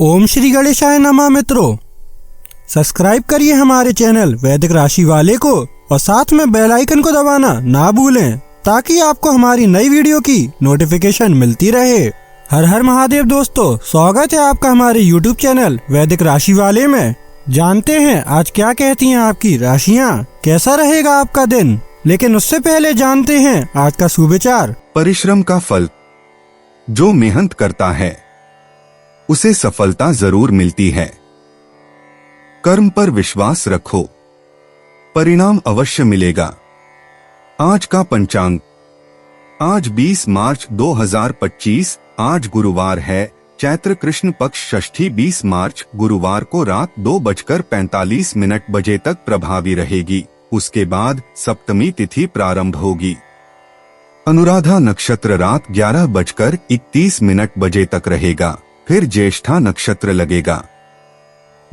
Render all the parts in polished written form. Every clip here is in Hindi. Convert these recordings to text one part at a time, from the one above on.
ओम श्री गणेशाय नमः। मित्रों, सब्सक्राइब करिए हमारे चैनल वैदिक राशि वाले को और साथ में बेल आइकन को दबाना ना भूलें ताकि आपको हमारी नई वीडियो की नोटिफिकेशन मिलती रहे। हर हर महादेव दोस्तों, स्वागत है आपका हमारे YouTube चैनल वैदिक राशि वाले में। जानते हैं आज क्या कहती हैं आपकी राशियां, कैसा रहेगा आपका दिन। लेकिन उससे पहले जानते हैं आज का सुविचार। परिश्रम का फल, जो मेहनत करता है उसे सफलता जरूर मिलती है। कर्म पर विश्वास रखो, परिणाम अवश्य मिलेगा। आज का पंचांग, आज 20 मार्च 2025, आज गुरुवार है। चैत्र कृष्ण पक्ष षष्ठी 20 मार्च गुरुवार को रात 2:45 बजे तक प्रभावी रहेगी। उसके बाद सप्तमी तिथि प्रारंभ होगी। अनुराधा नक्षत्र रात 11:31 बजे तक रहेगा, फिर ज्येष्ठा नक्षत्र लगेगा।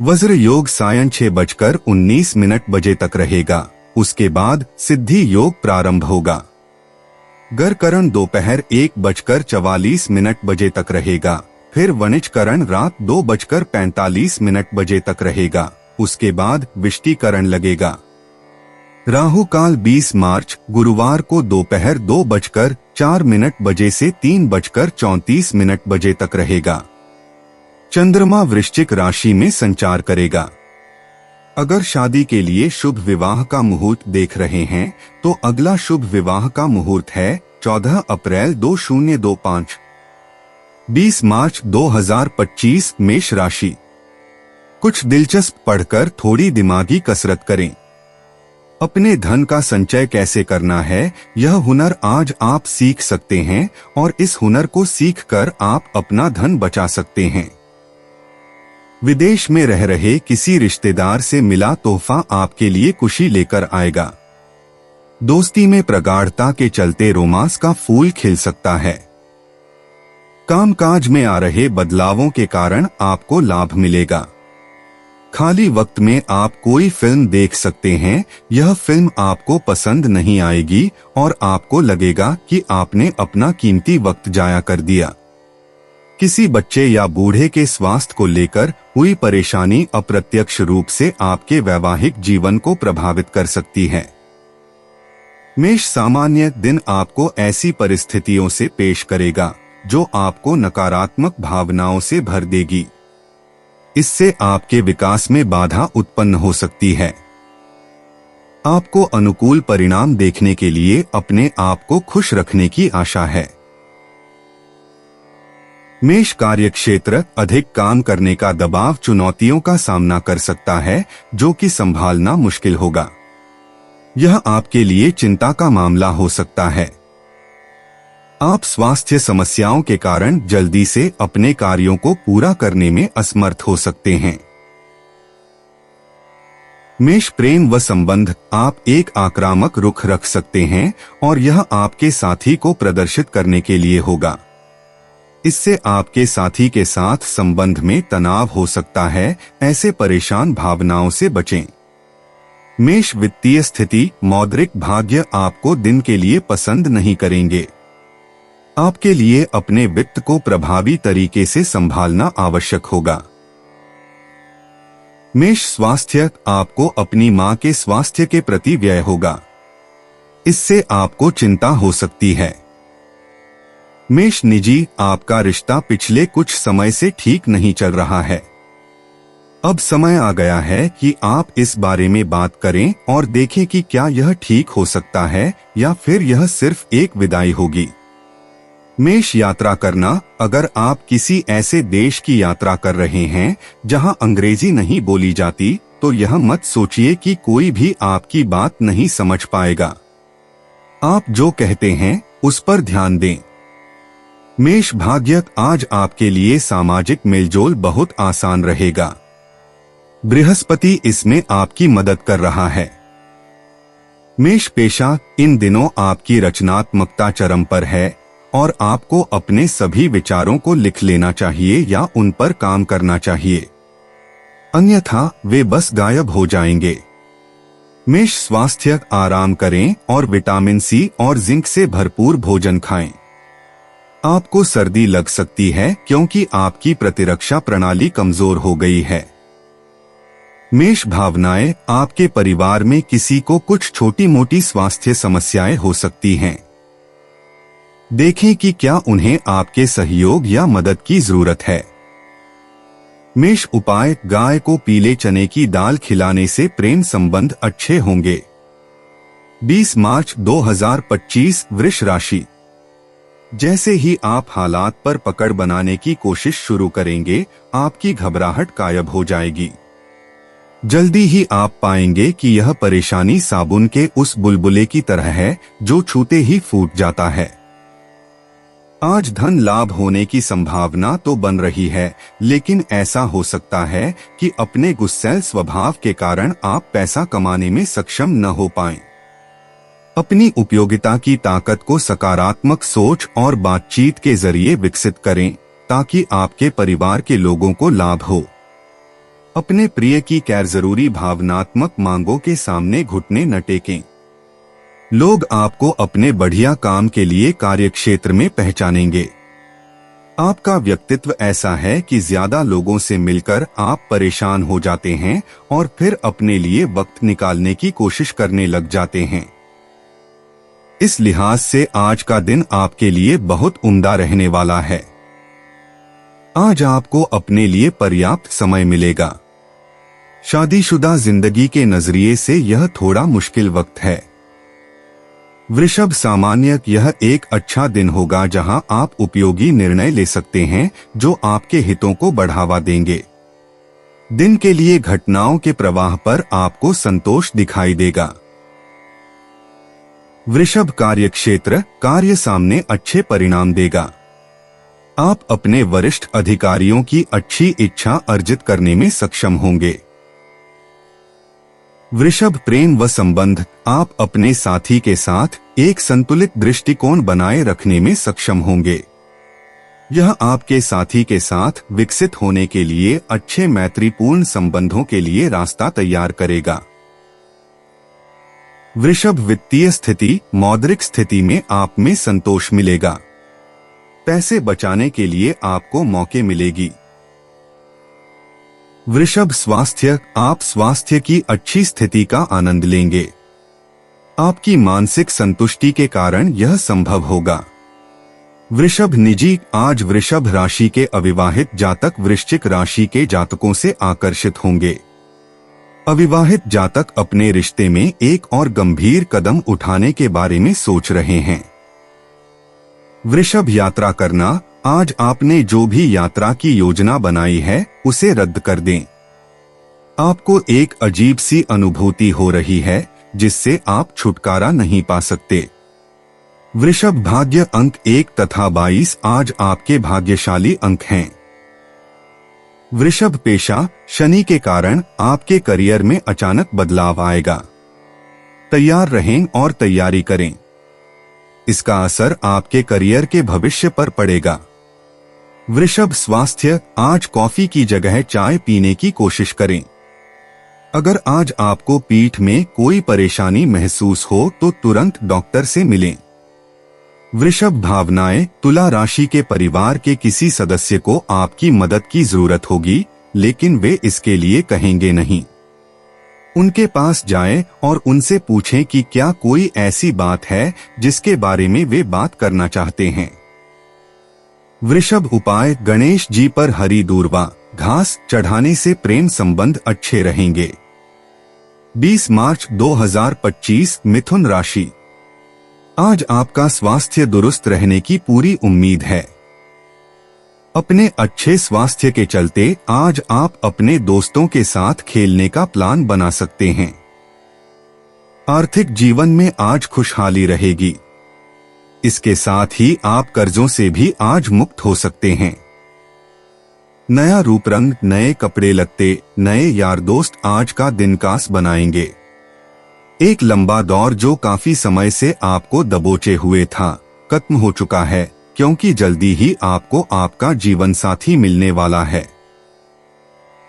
वज्र योग सायं 6:19 बजे तक रहेगा। उसके बाद सिद्धि योग प्रारंभ होगा। गरकरण दोपहर 1:44 बजे तक रहेगा, फिर वणिजकरण रात 2:45 बजे तक रहेगा। उसके बाद विष्टिकरण लगेगा। राहु काल 20 मार्च गुरुवार को दोपहर 2:04 बजे से 3:34 बजे तक रहेगा। चंद्रमा वृश्चिक राशि में संचार करेगा। अगर शादी के लिए शुभ विवाह का मुहूर्त देख रहे हैं तो अगला शुभ विवाह का मुहूर्त है 14 अप्रैल 2025। 20 मार्च 2025 मेष राशि। कुछ दिलचस्प पढ़कर थोड़ी दिमागी कसरत करें। अपने धन का संचय कैसे करना है, यह हुनर आज आप सीख सकते हैं और इस हुनर को सीखकर आप अपना धन बचा सकते हैं। विदेश में रह रहे किसी रिश्तेदार से मिला तोहफा आपके लिए खुशी लेकर आएगा। दोस्ती में प्रगाढ़ता के चलते रोमांस का फूल खिल सकता है। कामकाज में आ रहे बदलावों के कारण आपको लाभ मिलेगा। खाली वक्त में आप कोई फिल्म देख सकते हैं। यह फिल्म आपको पसंद नहीं आएगी और आपको लगेगा कि आपने अपना कीमती वक्त जाया कर दिया। किसी बच्चे या बूढ़े के स्वास्थ्य को लेकर हुई परेशानी अप्रत्यक्ष रूप से आपके वैवाहिक जीवन को प्रभावित कर सकती है। मेष सामान्य दिन आपको ऐसी परिस्थितियों से पेश करेगा जो आपको नकारात्मक भावनाओं से भर देगी। इससे आपके विकास में बाधा उत्पन्न हो सकती है। आपको अनुकूल परिणाम देखने के लिए अपने आप को खुश रखने की आशा है। मेष कार्यक्षेत्र अधिक काम करने का दबाव चुनौतियों का सामना कर सकता है जो कि संभालना मुश्किल होगा। यह आपके लिए चिंता का मामला हो सकता है। आप स्वास्थ्य समस्याओं के कारण जल्दी से अपने कार्यों को पूरा करने में असमर्थ हो सकते हैं। मेष प्रेम व संबंध, आप एक आक्रामक रुख रख सकते हैं और यह आपके साथी को प्रदर्शित करने के लिए होगा। इससे आपके साथी के साथ संबंध में तनाव हो सकता है। ऐसे परेशान भावनाओं से बचें। मेष वित्तीय स्थिति, मौद्रिक भाग्य आपको दिन के लिए पसंद नहीं करेंगे। आपके लिए अपने वित्त को प्रभावी तरीके से संभालना आवश्यक होगा। मेष स्वास्थ्य, आपको अपनी मां के स्वास्थ्य के प्रति व्यय होगा। इससे आपको चिंता हो सकती है। मेष निजी, आपका रिश्ता पिछले कुछ समय से ठीक नहीं चल रहा है। अब समय आ गया है कि आप इस बारे में बात करें और देखें कि क्या यह ठीक हो सकता है या फिर यह सिर्फ एक विदाई होगी। मेष यात्रा करना, अगर आप किसी ऐसे देश की यात्रा कर रहे हैं जहां अंग्रेजी नहीं बोली जाती तो यह मत सोचिए कि कोई भी आपकी बात नहीं समझ पाएगा। आप जो कहते हैं उस पर ध्यान दें। मेष भाग्य, आज आपके लिए सामाजिक मेलजोल बहुत आसान रहेगा। बृहस्पति इसमें आपकी मदद कर रहा है। मेष पेशा, इन दिनों आपकी रचनात्मकता चरम पर है और आपको अपने सभी विचारों को लिख लेना चाहिए या उन पर काम करना चाहिए, अन्यथा वे बस गायब हो जाएंगे। मेष स्वास्थ्य, आराम करें और विटामिन सी और जिंक से भरपूर भोजन खाएं। आपको सर्दी लग सकती है क्योंकि आपकी प्रतिरक्षा प्रणाली कमजोर हो गई है। मेष भावनाएं, आपके परिवार में किसी को कुछ छोटी मोटी स्वास्थ्य समस्याएं हो सकती हैं। देखें कि क्या उन्हें आपके सहयोग या मदद की जरूरत है। मेष उपाय, गाय को पीले चने की दाल खिलाने से प्रेम संबंध अच्छे होंगे। 20 मार्च 2025 वृष राशि। जैसे ही आप हालात पर पकड़ बनाने की कोशिश शुरू करेंगे, आपकी घबराहट गायब हो जाएगी। जल्दी ही आप पाएंगे कि यह परेशानी साबुन के उस बुलबुले की तरह है जो छूते ही फूट जाता है। आज धन लाभ होने की संभावना तो बन रही है, लेकिन ऐसा हो सकता है कि अपने गुस्सैल स्वभाव के कारण आप पैसा कमाने में सक्षम न हो पाएं। अपनी उपयोगिता की ताकत को सकारात्मक सोच और बातचीत के जरिए विकसित करें ताकि आपके परिवार के लोगों को लाभ हो। अपने प्रिय की गैर जरूरी भावनात्मक मांगों के सामने घुटने न टेकें। लोग आपको अपने बढ़िया काम के लिए कार्यक्षेत्र में पहचानेंगे। आपका व्यक्तित्व ऐसा है कि ज्यादा लोगों से मिलकर आप परेशान हो जाते हैं और फिर अपने लिए वक्त निकालने की कोशिश करने लग जाते हैं। इस लिहाज से आज का दिन आपके लिए बहुत उम्दा रहने वाला है। आज आपको अपने लिए पर्याप्त समय मिलेगा। शादीशुदा जिंदगी के नजरिए से यह थोड़ा मुश्किल वक्त है। वृषभ सामान्य, यह एक अच्छा दिन होगा जहां आप उपयोगी निर्णय ले सकते हैं जो आपके हितों को बढ़ावा देंगे। दिन के लिए घटनाओं के प्रवाह पर आपको संतोष दिखाई देगा। वृषभ कार्यक्षेत्र, कार्य सामने अच्छे परिणाम देगा। आप अपने वरिष्ठ अधिकारियों की अच्छी इच्छा अर्जित करने में सक्षम होंगे। वृषभ प्रेम व संबंध, आप अपने साथी के साथ एक संतुलित दृष्टिकोण बनाए रखने में सक्षम होंगे। यह आपके साथी के साथ विकसित होने के लिए अच्छे मैत्रीपूर्ण संबंधों के लिए रास्ता तैयार करेगा। वृषभ वित्तीय स्थिति, मौद्रिक स्थिति में आप में संतोष मिलेगा। पैसे बचाने के लिए आपको मौके मिलेगी। वृषभ स्वास्थ्य, आप स्वास्थ्य की अच्छी स्थिति का आनंद लेंगे। आपकी मानसिक संतुष्टि के कारण यह संभव होगा। वृषभ निजी, आज वृषभ राशि के अविवाहित जातक वृश्चिक राशि के जातकों से आकर्षित होंगे। अविवाहित जातक अपने रिश्ते में एक और गंभीर कदम उठाने के बारे में सोच रहे हैं। वृषभ यात्रा करना, आज आपने जो भी यात्रा की योजना बनाई है उसे रद्द कर दें। आपको एक अजीब सी अनुभूति हो रही है जिससे आप छुटकारा नहीं पा सकते। वृषभ भाग्य अंक 1 तथा 22 आज आपके भाग्यशाली अंक हैं। वृषभ पेशा, शनि के कारण आपके करियर में अचानक बदलाव आएगा। तैयार रहें और तैयारी करें। इसका असर आपके करियर के भविष्य पर पड़ेगा। वृषभ स्वास्थ्य, आज कॉफी की जगह चाय पीने की कोशिश करें। अगर आज आपको पीठ में कोई परेशानी महसूस हो तो तुरंत डॉक्टर से मिलें। वृषभ भावनाएं, तुला राशि के परिवार के किसी सदस्य को आपकी मदद की जरूरत होगी, लेकिन वे इसके लिए कहेंगे नहीं। उनके पास जाएं और उनसे पूछें कि क्या कोई ऐसी बात है जिसके बारे में वे बात करना चाहते हैं। वृषभ उपाय, गणेश जी पर हरी दूर्वा घास चढ़ाने से प्रेम संबंध अच्छे रहेंगे। 20 मार्च 2025 मिथुन राशि। आज आपका स्वास्थ्य दुरुस्त रहने की पूरी उम्मीद है। अपने अच्छे स्वास्थ्य के चलते आज आप अपने दोस्तों के साथ खेलने का प्लान बना सकते हैं। आर्थिक जीवन में आज खुशहाली रहेगी। इसके साथ ही आप कर्जों से भी आज मुक्त हो सकते हैं। नया रूप रंग, नए कपड़े लत्ते, नए यार दोस्त आज का दिन खास बनाएंगे। एक लंबा दौर जो काफी समय से आपको दबोचे हुए था, खत्म हो चुका है, क्योंकि जल्दी ही आपको आपका जीवन साथी मिलने वाला है।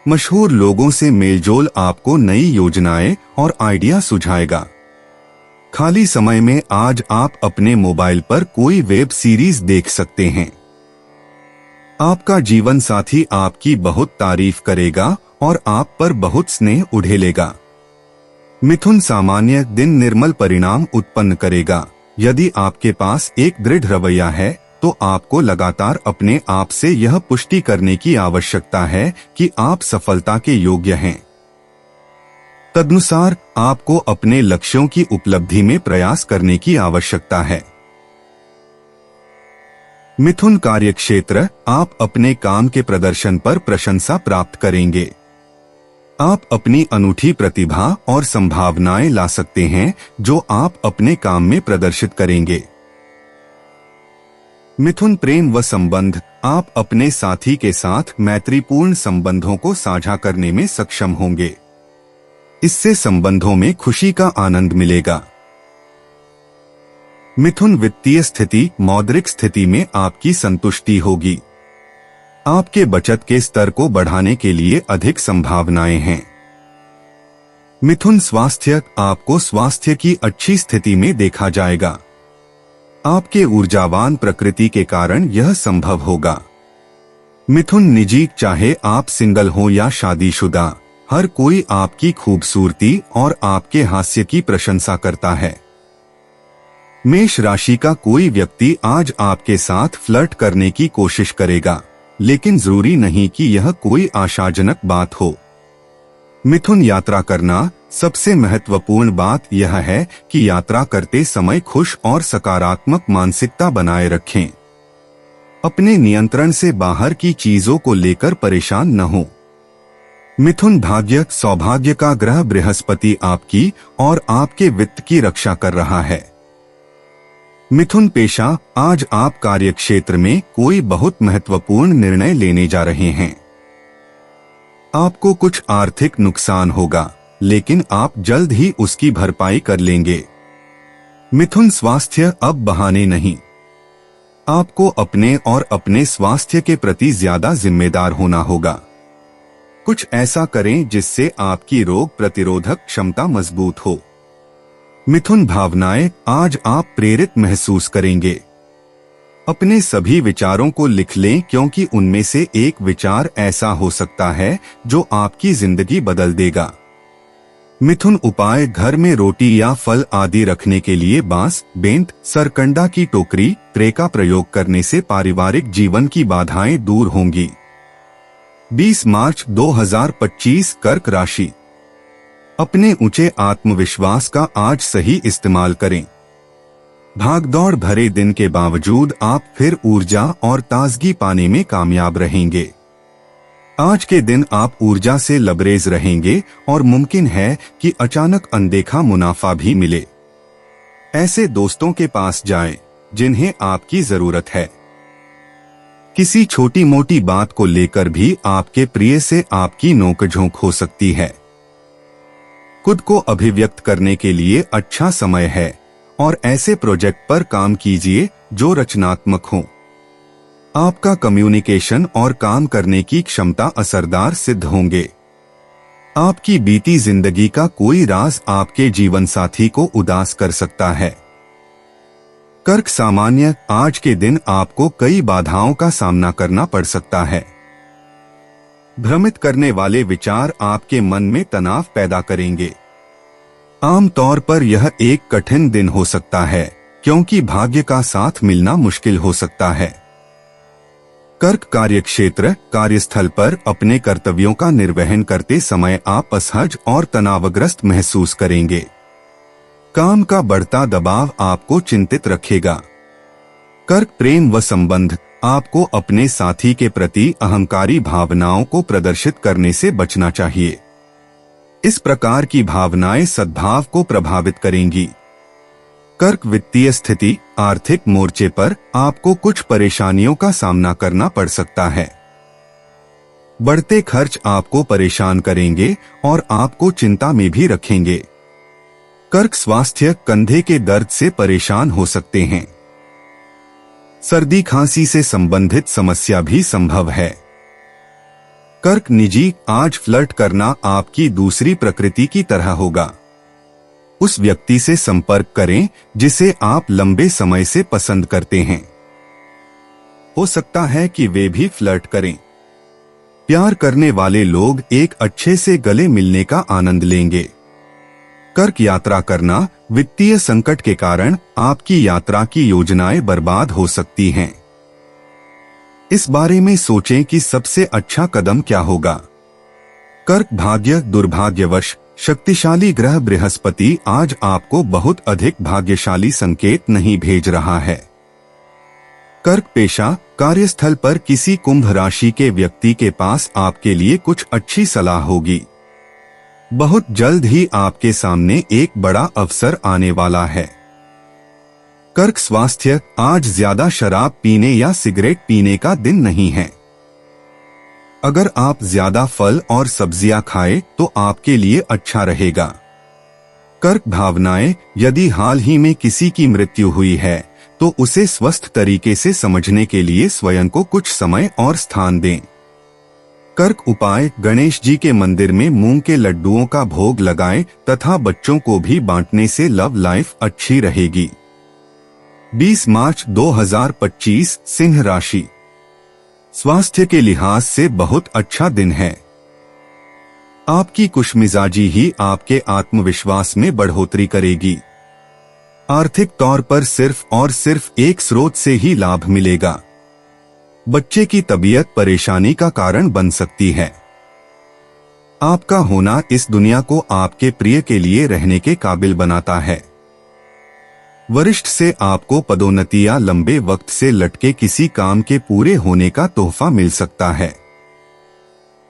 मशहूर लोगों से मेलजोल आपको नई योजनाएं और आइडिया सुझाएगा। खाली समय में आज आप अपने मोबाइल पर कोई वेब सीरीज देख सकते हैं। आपका जीवन साथी आपकी बहुत तारीफ करेगा और आप पर बहुत स्नेह उड़ेलेगा। मिथुन सामान्य दिन निर्मल परिणाम उत्पन्न करेगा। यदि आपके पास एक दृढ़ रवैया है तो आपको लगातार अपने आप से यह पुष्टि करने की आवश्यकता है कि आप सफलता के योग्य हैं। तदनुसार आपको अपने लक्ष्यों की उपलब्धि में प्रयास करने की आवश्यकता है। मिथुन कार्यक्षेत्र, आप अपने काम के प्रदर्शन पर प्रशंसा प्राप्त करेंगे। आप अपनी अनूठी प्रतिभा और संभावनाएं ला सकते हैं जो आप अपने काम में प्रदर्शित करेंगे। मिथुन प्रेम व संबंध, आप अपने साथी के साथ मैत्रीपूर्ण संबंधों को साझा करने में सक्षम होंगे। इससे संबंधों में खुशी का आनंद मिलेगा। मिथुन वित्तीय स्थिति, मौद्रिक स्थिति में आपकी संतुष्टि होगी। आपके बचत के स्तर को बढ़ाने के लिए अधिक संभावनाएं हैं। मिथुन स्वास्थ्य, आपको स्वास्थ्य की अच्छी स्थिति में देखा जाएगा। आपके ऊर्जावान प्रकृति के कारण यह संभव होगा। मिथुन निजी, चाहे आप सिंगल हो या शादीशुदा, हर कोई आपकी खूबसूरती और आपके हास्य की प्रशंसा करता है। मेष राशि का कोई व्यक्ति आज आपके साथ फ्लर्ट करने की कोशिश करेगा, लेकिन जरूरी नहीं कि यह कोई आशाजनक बात हो। मिथुन यात्रा करना, सबसे महत्वपूर्ण बात यह है कि यात्रा करते समय खुश और सकारात्मक मानसिकता बनाए रखें। अपने नियंत्रण से बाहर की चीजों को लेकर परेशान न हो। मिथुन भाग्य, सौभाग्य का ग्रह बृहस्पति आपकी और आपके वित्त की रक्षा कर रहा है। मिथुन पेशा, आज आप कार्यक्षेत्र में कोई बहुत महत्वपूर्ण निर्णय लेने जा रहे हैं। आपको कुछ आर्थिक नुकसान होगा, लेकिन आप जल्द ही उसकी भरपाई कर लेंगे। मिथुन स्वास्थ्य, अब बहाने नहीं। आपको अपने और अपने स्वास्थ्य के प्रति ज्यादा जिम्मेदार होना होगा। कुछ ऐसा करें जिससे आपकी रोग प्रतिरोधक क्षमता मजबूत हो। मिथुन भावनाएं, आज आप प्रेरित महसूस करेंगे। अपने सभी विचारों को लिख लें, क्योंकि उनमें से एक विचार ऐसा हो सकता है जो आपकी जिंदगी बदल देगा। मिथुन उपाय, घर में रोटी या फल आदि रखने के लिए बांस, बेंत, सरकंडा की टोकरी, ट्रे का प्रयोग करने से पारिवारिक जीवन की बाधाएं दूर होंगी। 20 मार्च 2025 कर्क राशि, अपने ऊंचे आत्मविश्वास का आज सही इस्तेमाल करें। भागदौड़ भरे दिन के बावजूद आप फिर ऊर्जा और ताजगी पाने में कामयाब रहेंगे। आज के दिन आप ऊर्जा से लबरेज रहेंगे और मुमकिन है कि अचानक अनदेखा मुनाफा भी मिले। ऐसे दोस्तों के पास जाएं, जिन्हें आपकी जरूरत है। किसी छोटी मोटी बात को लेकर भी आपके प्रिय से आपकी नोकझोंक हो सकती है। खुद को अभिव्यक्त करने के लिए अच्छा समय है और ऐसे प्रोजेक्ट पर काम कीजिए जो रचनात्मक हो। आपका कम्युनिकेशन और काम करने की क्षमता असरदार सिद्ध होंगे। आपकी बीती जिंदगी का कोई राज आपके जीवन साथी को उदास कर सकता है। कर्क सामान्य, आज के दिन आपको कई बाधाओं का सामना करना पड़ सकता है। भ्रमित करने वाले विचार आपके मन में तनाव पैदा करेंगे। आमतौर पर यह एक कठिन दिन हो सकता है, क्योंकि भाग्य का साथ मिलना मुश्किल हो सकता है। कर्क कार्यक्षेत्र, कार्यस्थल पर अपने कर्तव्यों का निर्वहन करते समय आप असहज और तनावग्रस्त महसूस करेंगे। काम का बढ़ता दबाव आपको चिंतित रखेगा। कर्क प्रेम व संबंध, आपको अपने साथी के प्रति अहंकारी भावनाओं को प्रदर्शित करने से बचना चाहिए। इस प्रकार की भावनाएं सद्भाव को प्रभावित करेंगी। कर्क वित्तीय स्थिति, आर्थिक मोर्चे पर आपको कुछ परेशानियों का सामना करना पड़ सकता है। बढ़ते खर्च आपको परेशान करेंगे और आपको चिंता में भी रखेंगे। कर्क स्वास्थ्य, कंधे के दर्द से परेशान हो सकते हैं। सर्दी खांसी से संबंधित समस्या भी संभव है। कर्क निजी, आज फ्लर्ट करना आपकी दूसरी प्रकृति की तरह होगा। उस व्यक्ति से संपर्क करें जिसे आप लंबे समय से पसंद करते हैं। हो सकता है कि वे भी फ्लर्ट करें। प्यार करने वाले लोग एक अच्छे से गले मिलने का आनंद लेंगे। कर्क यात्रा करना, वित्तीय संकट के कारण आपकी यात्रा की योजनाएं बर्बाद हो सकती हैं। इस बारे में सोचें कि सबसे अच्छा कदम क्या होगा। कर्क भाग्य, दुर्भाग्यवश शक्तिशाली ग्रह बृहस्पति आज आपको बहुत अधिक भाग्यशाली संकेत नहीं भेज रहा है। कर्क पेशा, कार्यस्थल पर किसी कुंभ राशि के व्यक्ति के पास आपके लिए कुछ अच्छी सलाह होगी। बहुत जल्द ही आपके सामने एक बड़ा अवसर आने वाला है। कर्क स्वास्थ्य, आज ज्यादा शराब पीने या सिगरेट पीने का दिन नहीं है। अगर आप ज्यादा फल और सब्जियां खाएं तो आपके लिए अच्छा रहेगा। कर्क भावनाएं, यदि हाल ही में किसी की मृत्यु हुई है तो उसे स्वस्थ तरीके से समझने के लिए स्वयं को कुछ समय और स्थान दें। कर्क उपाय, गणेश जी के मंदिर में मूंग के लड्डुओं का भोग लगाएं तथा बच्चों को भी बांटने से लव लाइफ अच्छी रहेगी। 20 मार्च 2025 सिंह राशि, स्वास्थ्य के लिहाज से बहुत अच्छा दिन है। आपकी खुशमिजाजी ही आपके आत्मविश्वास में बढ़ोतरी करेगी। आर्थिक तौर पर सिर्फ और सिर्फ एक स्रोत से ही लाभ मिलेगा। बच्चे की तबीयत परेशानी का कारण बन सकती है। आपका होना इस दुनिया को आपके प्रिय के लिए रहने के काबिल बनाता है। वरिष्ठ से आपको पदोन्नति या लंबे वक्त से लटके किसी काम के पूरे होने का तोहफा मिल सकता है।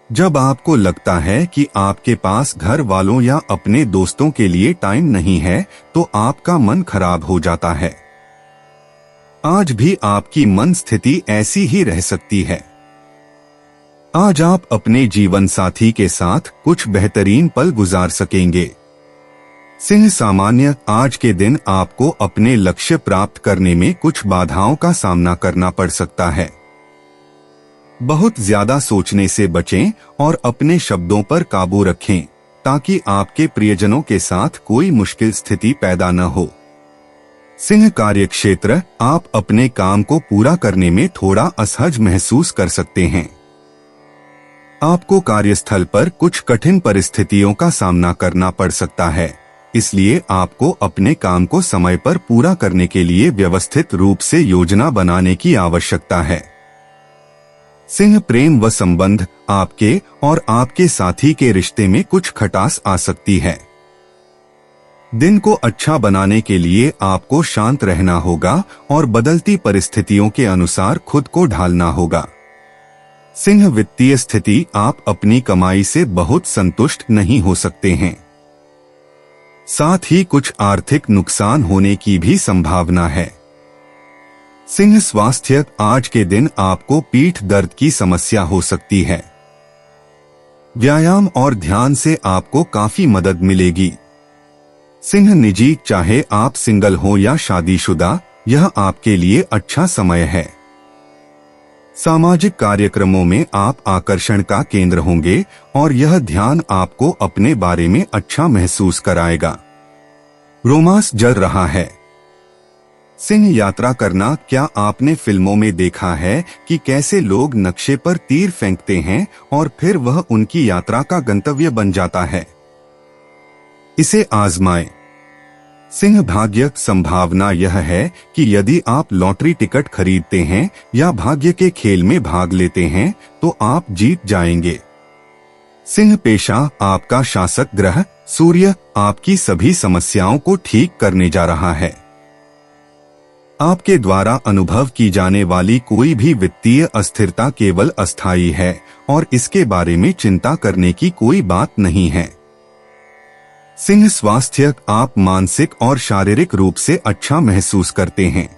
जब आपको लगता है कि आपके पास घर वालों या अपने दोस्तों के लिए टाइम नहीं है तो आपका मन खराब हो जाता है। आज भी आपकी मन स्थिति ऐसी ही रह सकती है। आज आप अपने जीवन साथी के साथ कुछ बेहतरीन पल गुजार सकेंगे। सिंह सामान्य, आज के दिन आपको अपने लक्ष्य प्राप्त करने में कुछ बाधाओं का सामना करना पड़ सकता है। बहुत ज्यादा सोचने से बचें और अपने शब्दों पर काबू रखें ताकि आपके प्रियजनों के साथ कोई मुश्किल स्थिति पैदा न हो। सिंह कार्यक्षेत्र, आप अपने काम को पूरा करने में थोड़ा असहज महसूस कर सकते हैं। आपको कार्यस्थल पर कुछ कठिन परिस्थितियों का सामना करना पड़ सकता है, इसलिए आपको अपने काम को समय पर पूरा करने के लिए व्यवस्थित रूप से योजना बनाने की आवश्यकता है। सिंह प्रेम व संबंध, आपके और आपके साथी के रिश्ते में कुछ खटास आ सकती है। दिन को अच्छा बनाने के लिए आपको शांत रहना होगा और बदलती परिस्थितियों के अनुसार खुद को ढालना होगा। सिंह वित्तीय स्थिति, आप अपनी कमाई से बहुत संतुष्ट नहीं हो सकते हैं। साथ ही कुछ आर्थिक नुकसान होने की भी संभावना है। सिंह स्वास्थ्य, आज के दिन आपको पीठ दर्द की समस्या हो सकती है। व्यायाम और ध्यान से आपको काफी मदद मिलेगी। सिंह निजी, चाहे आप सिंगल हो या शादीशुदा, यह आपके लिए अच्छा समय है। सामाजिक कार्यक्रमों में आप आकर्षण का केंद्र होंगे और यह ध्यान आपको अपने बारे में अच्छा महसूस कराएगा। रोमांस जल रहा है। सिंह यात्रा करना, क्या आपने फिल्मों में देखा है कि कैसे लोग नक्शे पर तीर फेंकते हैं और फिर वह उनकी यात्रा का गंतव्य बन जाता है? इसे आजमाएं। सिंह भाग्य, संभावना यह है कि यदि आप लॉटरी टिकट खरीदते हैं या भाग्य के खेल में भाग लेते हैं तो आप जीत जाएंगे। सिंह पेशा, आपका शासक ग्रह सूर्य आपकी सभी समस्याओं को ठीक करने जा रहा है। आपके द्वारा अनुभव की जाने वाली कोई भी वित्तीय अस्थिरता केवल अस्थायी है और इसके बारे में चिंता करने की कोई बात नहीं है। सिंह स्वास्थ्य, आप मानसिक और शारीरिक रूप से अच्छा महसूस करते हैं।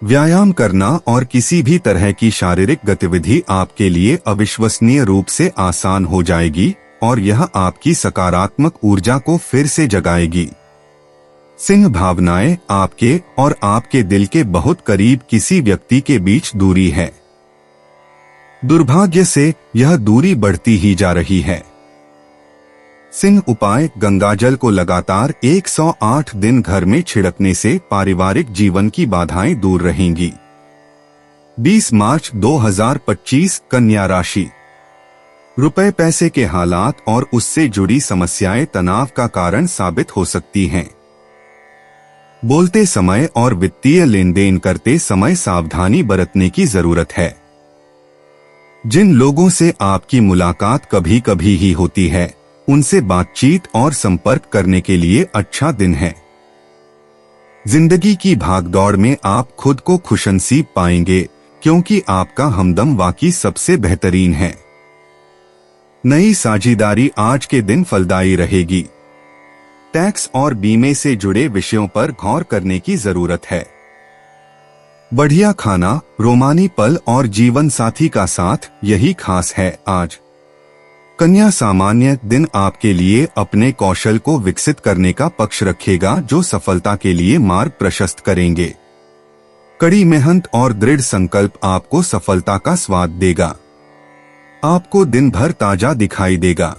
व्यायाम करना और किसी भी तरह की शारीरिक गतिविधि आपके लिए अविश्वसनीय रूप से आसान हो जाएगी और यह आपकी सकारात्मक ऊर्जा को फिर से जगाएगी। सिंह भावनाएं, आपके और आपके दिल के बहुत करीब किसी व्यक्ति के बीच दूरी है। दुर्भाग्य से यह दूरी बढ़ती ही जा रही है। सिंह उपाय: गंगाजल को लगातार 108 दिन घर में छिड़कने से पारिवारिक जीवन की बाधाएं दूर रहेंगी। 20 मार्च 2025 कन्या राशि। रुपए पैसे के हालात और उससे जुड़ी समस्याएं तनाव का कारण साबित हो सकती हैं। बोलते समय और वित्तीय लेन देन करते समय सावधानी बरतने की जरूरत है। जिन लोगों से आपकी मुलाकात कभी कभी ही होती है, उनसे बातचीत और संपर्क करने के लिए अच्छा दिन है। जिंदगी की भागदौड़ में आप खुद को खुशनसीब पाएंगे, क्योंकि आपका हमदम वाकई सबसे बेहतरीन है। नई साझेदारी आज के दिन फलदायी रहेगी। टैक्स और बीमे से जुड़े विषयों पर गौर करने की जरूरत है। बढ़िया खाना, रोमानी पल और जीवन साथी का साथ, यही खास है आज। कन्या सामान्य दिन आपके लिए अपने कौशल को विकसित करने का पक्ष रखेगा, जो सफलता के लिए मार्ग प्रशस्त करेंगे। कड़ी मेहनत और दृढ़ संकल्प आपको सफलता का स्वाद देगा। आपको दिन भर ताजा दिखाई देगा।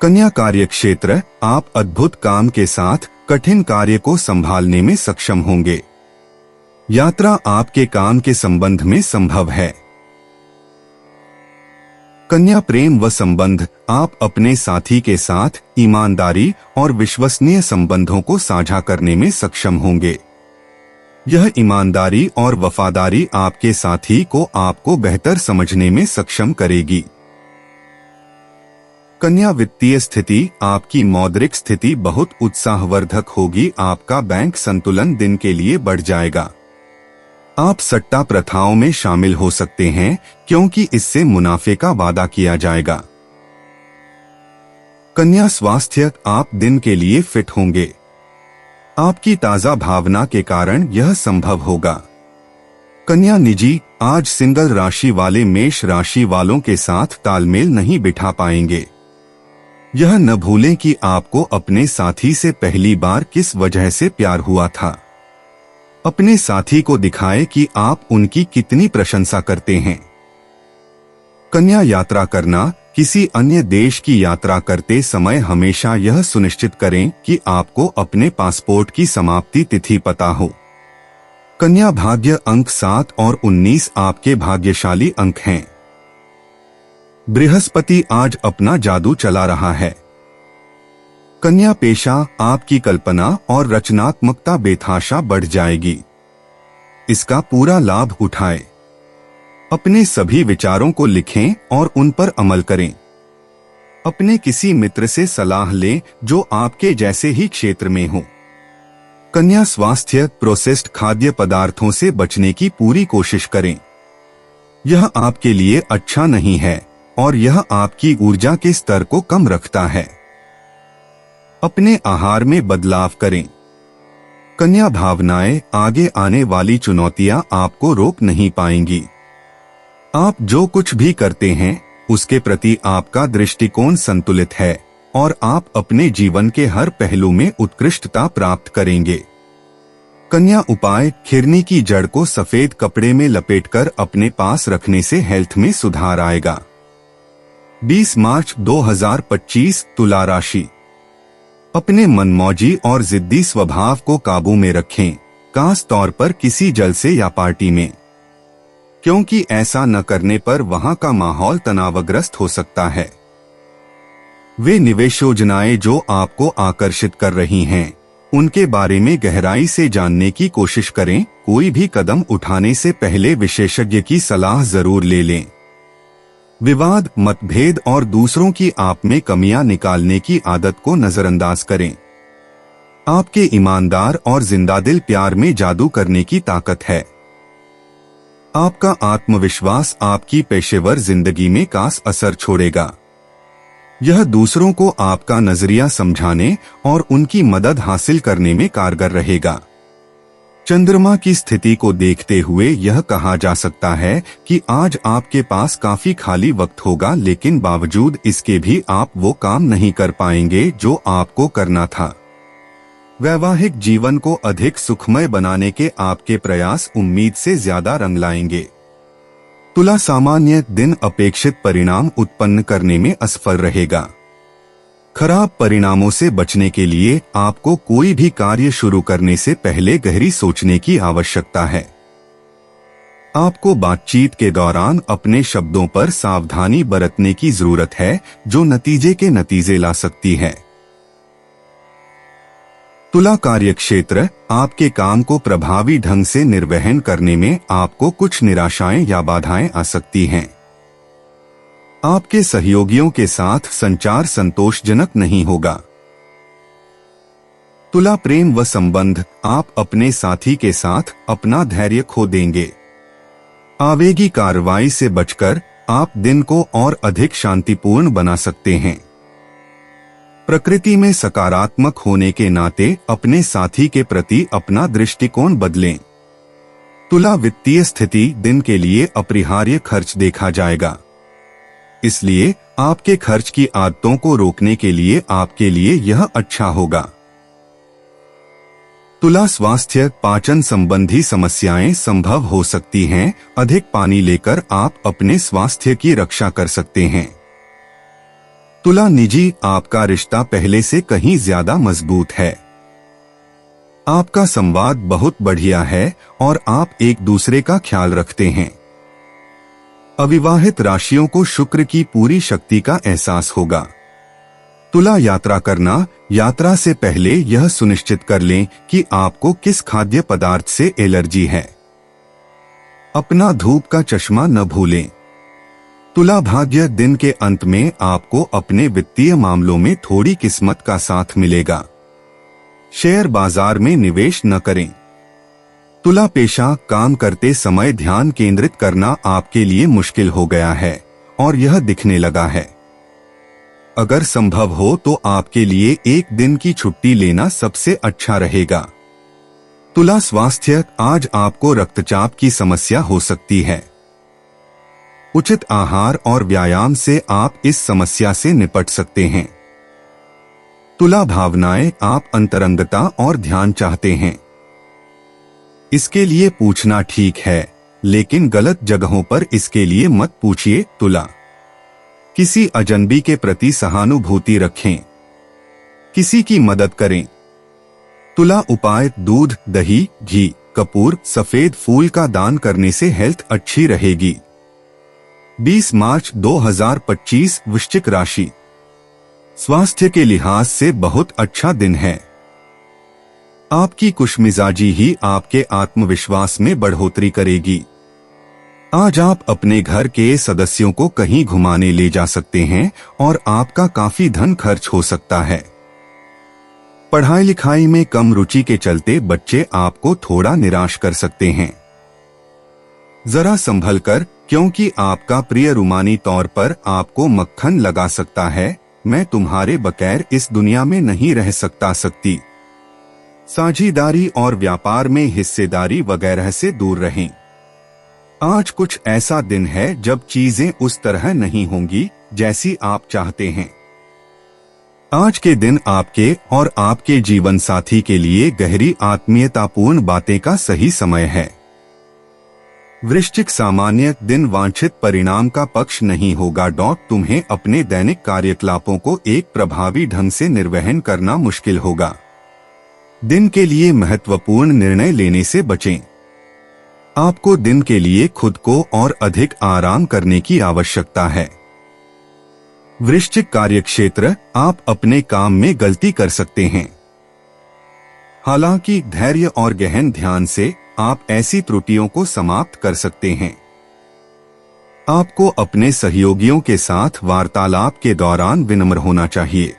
कन्या कार्य क्षेत्र: आप अद्भुत काम के साथ कठिन कार्य को संभालने में सक्षम होंगे। यात्रा आपके काम के संबंध में संभव है। कन्या प्रेम व संबंध: आप अपने साथी के साथ ईमानदारी और विश्वसनीय संबंधों को साझा करने में सक्षम होंगे। यह ईमानदारी और वफादारी आपके साथी को आपको बेहतर समझने में सक्षम करेगी। कन्या वित्तीय स्थिति: आपकी मौद्रिक स्थिति बहुत उत्साहवर्धक होगी। आपका बैंक संतुलन दिन के लिए बढ़ जाएगा। आप सट्टा प्रथाओं में शामिल हो सकते हैं, क्योंकि इससे मुनाफे का वादा किया जाएगा। कन्या स्वास्थ्य: आप दिन के लिए फिट होंगे। आपकी ताजा भावना के कारण यह संभव होगा। कन्या निजी: आज सिंगल राशि वाले मेष राशि वालों के साथ तालमेल नहीं बिठा पाएंगे। यह न भूलें कि आपको अपने साथी से पहली बार किस वजह से प्यार हुआ था। अपने साथी को दिखाएं कि आप उनकी कितनी प्रशंसा करते हैं। कन्या यात्रा करना: किसी अन्य देश की यात्रा करते समय हमेशा यह सुनिश्चित करें कि आपको अपने पासपोर्ट की समाप्ति तिथि पता हो। कन्या भाग्य अंक 7 और 19 आपके भाग्यशाली अंक हैं। बृहस्पति आज अपना जादू चला रहा है। कन्या पेशा: आपकी कल्पना और रचनात्मकता बेतहाशा बढ़ जाएगी। इसका पूरा लाभ उठाएं। अपने सभी विचारों को लिखें और उन पर अमल करें। अपने किसी मित्र से सलाह लें जो आपके जैसे ही क्षेत्र में हो। कन्या स्वास्थ्य: प्रोसेस्ड खाद्य पदार्थों से बचने की पूरी कोशिश करें। यह आपके लिए अच्छा नहीं है और यह आपकी ऊर्जा के स्तर को कम रखता है। अपने आहार में बदलाव करें। कन्या भावनाएं: आगे आने वाली चुनौतियां आपको रोक नहीं पाएंगी। आप जो कुछ भी करते हैं उसके प्रति आपका दृष्टिकोण संतुलित है और आप अपने जीवन के हर पहलू में उत्कृष्टता प्राप्त करेंगे। कन्या उपाय: खिरनी की जड़ को सफेद कपड़े में लपेटकर अपने पास रखने से हेल्थ में सुधार आएगा। 20 मार्च 2025 तुला राशि। अपने मनमौजी और जिद्दी स्वभाव को काबू में रखें, खास तौर पर किसी जलसे या पार्टी में, क्योंकि ऐसा न करने पर वहां का माहौल तनावग्रस्त हो सकता है। वे निवेश योजनाएं जो आपको आकर्षित कर रही हैं, उनके बारे में गहराई से जानने की कोशिश करें। कोई भी कदम उठाने से पहले विशेषज्ञ की सलाह जरूर ले लें। विवाद, मतभेद और दूसरों की आप में कमियां निकालने की आदत को नजरअंदाज करें। आपके ईमानदार और जिंदादिल प्यार में जादू करने की ताकत है। आपका आत्मविश्वास आपकी पेशेवर जिंदगी में खास असर छोड़ेगा। यह दूसरों को आपका नजरिया समझाने और उनकी मदद हासिल करने में कारगर रहेगा। चंद्रमा की स्थिति को देखते हुए यह कहा जा सकता है कि आज आपके पास काफी खाली वक्त होगा, लेकिन बावजूद इसके भी आप वो काम नहीं कर पाएंगे जो आपको करना था। वैवाहिक जीवन को अधिक सुखमय बनाने के आपके प्रयास उम्मीद से ज्यादा रंग लाएंगे। तुला सामान्य दिन अपेक्षित परिणाम उत्पन्न करने में असफल रहेगा। खराब परिणामों से बचने के लिए आपको कोई भी कार्य शुरू करने से पहले गहरी सोचने की आवश्यकता है। आपको बातचीत के दौरान अपने शब्दों पर सावधानी बरतने की जरूरत है, जो नतीजे ला सकती है। तुला कार्यक्षेत्र, आपके काम को प्रभावी ढंग से निर्वहन करने में आपको कुछ निराशाएं या बाधाएं आ सकती हैं। आपके सहयोगियों के साथ संचार संतोषजनक नहीं होगा। तुला प्रेम व संबंध, आप अपने साथी के साथ अपना धैर्य खो देंगे। आवेगी कार्रवाई से बचकर आप दिन को और अधिक शांतिपूर्ण बना सकते हैं। प्रकृति में सकारात्मक होने के नाते अपने साथी के प्रति अपना दृष्टिकोण बदलें। तुला वित्तीय स्थिति, दिन के लिए अपरिहार्य खर्च देखा जाएगा, इसलिए आपके खर्च की आदतों को रोकने के लिए आपके लिए यह अच्छा होगा। तुला स्वास्थ्य, पाचन संबंधी समस्याएं संभव हो सकती हैं। अधिक पानी लेकर आप अपने स्वास्थ्य की रक्षा कर सकते हैं। तुला निजी, आपका रिश्ता पहले से कहीं ज्यादा मजबूत है। आपका संवाद बहुत बढ़िया है और आप एक दूसरे का ख्याल रखते हैं। अविवाहित राशियों को शुक्र की पूरी शक्ति का एहसास होगा। तुला यात्रा करना, यात्रा से पहले यह सुनिश्चित कर लें कि आपको किस खाद्य पदार्थ से एलर्जी है। अपना धूप का चश्मा न भूलें। तुला भाग्य, दिन के अंत में आपको अपने वित्तीय मामलों में थोड़ी किस्मत का साथ मिलेगा। शेयर बाजार में निवेश न करें। तुला पेशा, काम करते समय ध्यान केंद्रित करना आपके लिए मुश्किल हो गया है और यह दिखने लगा है। अगर संभव हो तो आपके लिए एक दिन की छुट्टी लेना सबसे अच्छा रहेगा। तुला स्वास्थ्य, आज आपको रक्तचाप की समस्या हो सकती है। उचित आहार और व्यायाम से आप इस समस्या से निपट सकते हैं। तुला भावनाएं, आप अंतरंगता और ध्यान चाहते हैं। इसके लिए पूछना ठीक है, लेकिन गलत जगहों पर इसके लिए मत पूछिए। तुला किसी अजनबी के प्रति सहानुभूति रखें। किसी की मदद करें। तुला उपाय, दूध, दही, घी, कपूर, सफेद फूल का दान करने से हेल्थ अच्छी रहेगी। 20 मार्च 2025 वृश्चिक राशि, स्वास्थ्य के लिहाज से बहुत अच्छा दिन है। आपकी खुशमिजाजी ही आपके आत्मविश्वास में बढ़ोतरी करेगी। आज आप अपने घर के सदस्यों को कहीं घुमाने ले जा सकते हैं और आपका काफी धन खर्च हो सकता है। पढ़ाई लिखाई में कम रुचि के चलते बच्चे आपको थोड़ा निराश कर सकते हैं। जरा संभल कर, क्योंकि आपका प्रिय रूमानी तौर पर आपको मक्खन लगा सकता है। मैं तुम्हारे बगैर इस दुनिया में नहीं रह सकती। साझेदारी और व्यापार में हिस्सेदारी वगैरह से दूर रहें। आज कुछ ऐसा दिन है जब चीजें उस तरह नहीं होंगी जैसी आप चाहते हैं। आज के दिन आपके और आपके जीवन साथी के लिए गहरी आत्मीयतापूर्ण बातें का सही समय है। वृश्चिक, सामान्य दिन वांछित परिणाम का पक्ष नहीं होगा। तुम्हें अपने दैनिक कार्यकलापों को एक प्रभावी ढंग से निर्वहन करना मुश्किल होगा। दिन के लिए महत्वपूर्ण निर्णय लेने से बचें। आपको दिन के लिए खुद को और अधिक आराम करने की आवश्यकता है। वृश्चिक कार्यक्षेत्र, आप अपने काम में गलती कर सकते हैं। हालांकि धैर्य और गहन ध्यान से आप ऐसी त्रुटियों को समाप्त कर सकते हैं। आपको अपने सहयोगियों के साथ वार्तालाप के दौरान विनम्र होना चाहिए।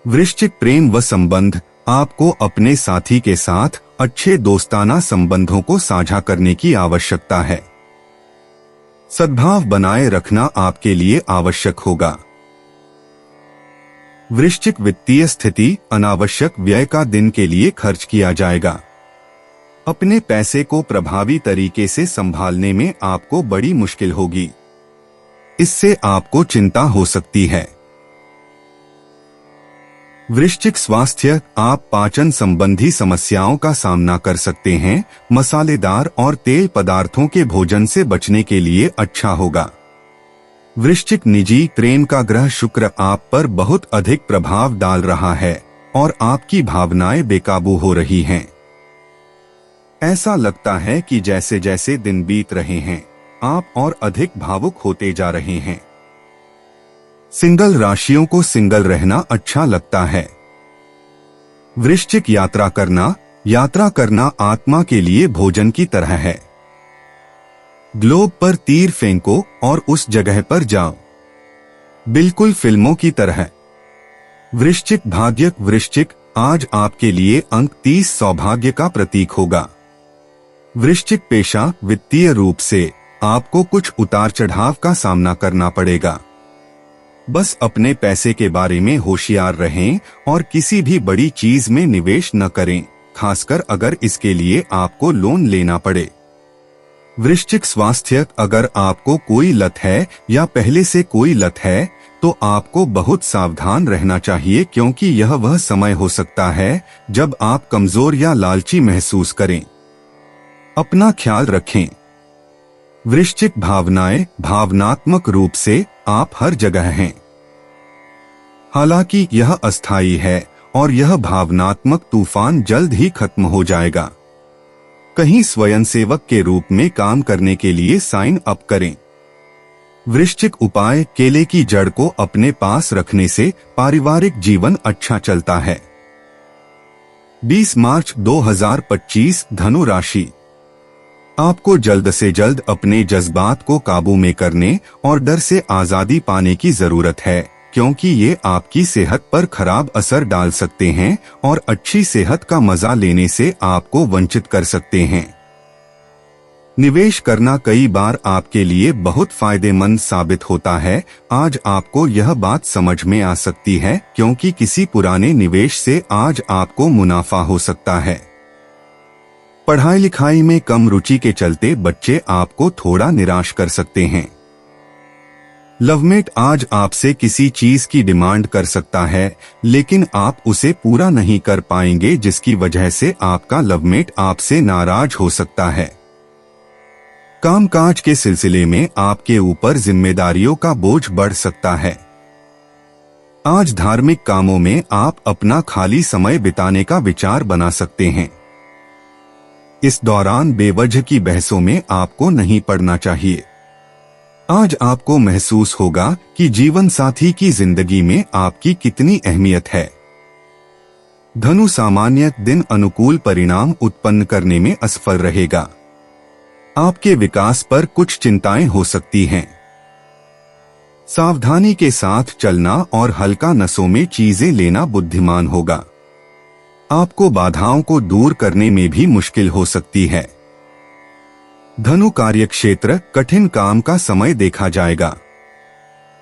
वृश्चिक प्रेम व संबंध, आपको अपने साथी के साथ अच्छे दोस्ताना संबंधों को साझा करने की आवश्यकता है। सद्भाव बनाए रखना आपके लिए आवश्यक होगा। वृश्चिक वित्तीय स्थिति, अनावश्यक व्यय का दिन के लिए खर्च किया जाएगा। अपने पैसे को प्रभावी तरीके से संभालने में आपको बड़ी मुश्किल होगी। इससे आपको चिंता हो सकती है। वृश्चिक स्वास्थ्य, आप पाचन संबंधी समस्याओं का सामना कर सकते हैं। मसालेदार और तेल पदार्थों के भोजन से बचने के लिए अच्छा होगा। वृश्चिक निजी प्रेम का ग्रह शुक्र आप पर बहुत अधिक प्रभाव डाल रहा है और आपकी भावनाएं बेकाबू हो रही हैं। ऐसा लगता है कि जैसे जैसे दिन बीत रहे हैं आप और अधिक भावुक होते जा रहे हैं। सिंगल राशियों को सिंगल रहना अच्छा लगता है। वृश्चिक यात्रा करना आत्मा के लिए भोजन की तरह है। ग्लोब पर तीर फेंको और उस जगह पर जाओ, बिल्कुल फिल्मों की तरह। वृश्चिक आज आपके लिए अंक 30 सौभाग्य का प्रतीक होगा। वृश्चिक पेशा वित्तीय रूप से आपको कुछ उतार चढ़ाव का सामना करना पड़ेगा। बस अपने पैसे के बारे में होशियार रहें और किसी भी बड़ी चीज में निवेश न करें, खासकर अगर इसके लिए आपको लोन लेना पड़े। वृश्चिक स्वास्थ्य, अगर आपको कोई लत है या पहले से कोई लत है तो आपको बहुत सावधान रहना चाहिए, क्योंकि यह वह समय हो सकता है जब आप कमजोर या लालची महसूस करें। अपना ख्याल रखें। वृश्चिक भावनात्मक रूप से आप हर जगह हैं। हालांकि यह अस्थायी है और यह भावनात्मक तूफान जल्द ही खत्म हो जाएगा। कहीं स्वयंसेवक के रूप में काम करने के लिए साइन अप करें। वृश्चिक उपाय, केले की जड़ को अपने पास रखने से पारिवारिक जीवन अच्छा चलता है। 20 मार्च 2025 धनु राशि। आपको जल्द से जल्द अपने जज्बात को काबू में करने और डर से आजादी पाने की जरूरत है, क्योंकि ये आपकी सेहत पर खराब असर डाल सकते हैं और अच्छी सेहत का मजा लेने से आपको वंचित कर सकते हैं। निवेश करना कई बार आपके लिए बहुत फायदेमंद साबित होता है। आज आपको यह बात समझ में आ सकती है, क्योंकि किसी पुराने निवेश से आज आपको मुनाफा हो सकता है। पढ़ाई लिखाई में कम रुचि के चलते बच्चे आपको थोड़ा निराश कर सकते हैं। लवमेट आज आपसे किसी चीज की डिमांड कर सकता है, लेकिन आप उसे पूरा नहीं कर पाएंगे, जिसकी वजह से आपका लवमेट आपसे नाराज हो सकता है। कामकाज के सिलसिले में आपके ऊपर जिम्मेदारियों का बोझ बढ़ सकता है। आज धार्मिक कामों में आप अपना खाली समय बिताने का विचार बना सकते हैं। इस दौरान बेवजह की बहसों में आपको नहीं पड़ना चाहिए। आज आपको महसूस होगा कि जीवन साथी की जिंदगी में आपकी कितनी अहमियत है। धनु सामान्य दिन अनुकूल परिणाम उत्पन्न करने में असफल रहेगा। आपके विकास पर कुछ चिंताएं हो सकती हैं। सावधानी के साथ चलना और हल्का नसों में चीजें लेना बुद्धिमान होगा। आपको बाधाओं को दूर करने में भी मुश्किल हो सकती है। धनु कार्यक्षेत्र, कठिन काम का समय देखा जाएगा।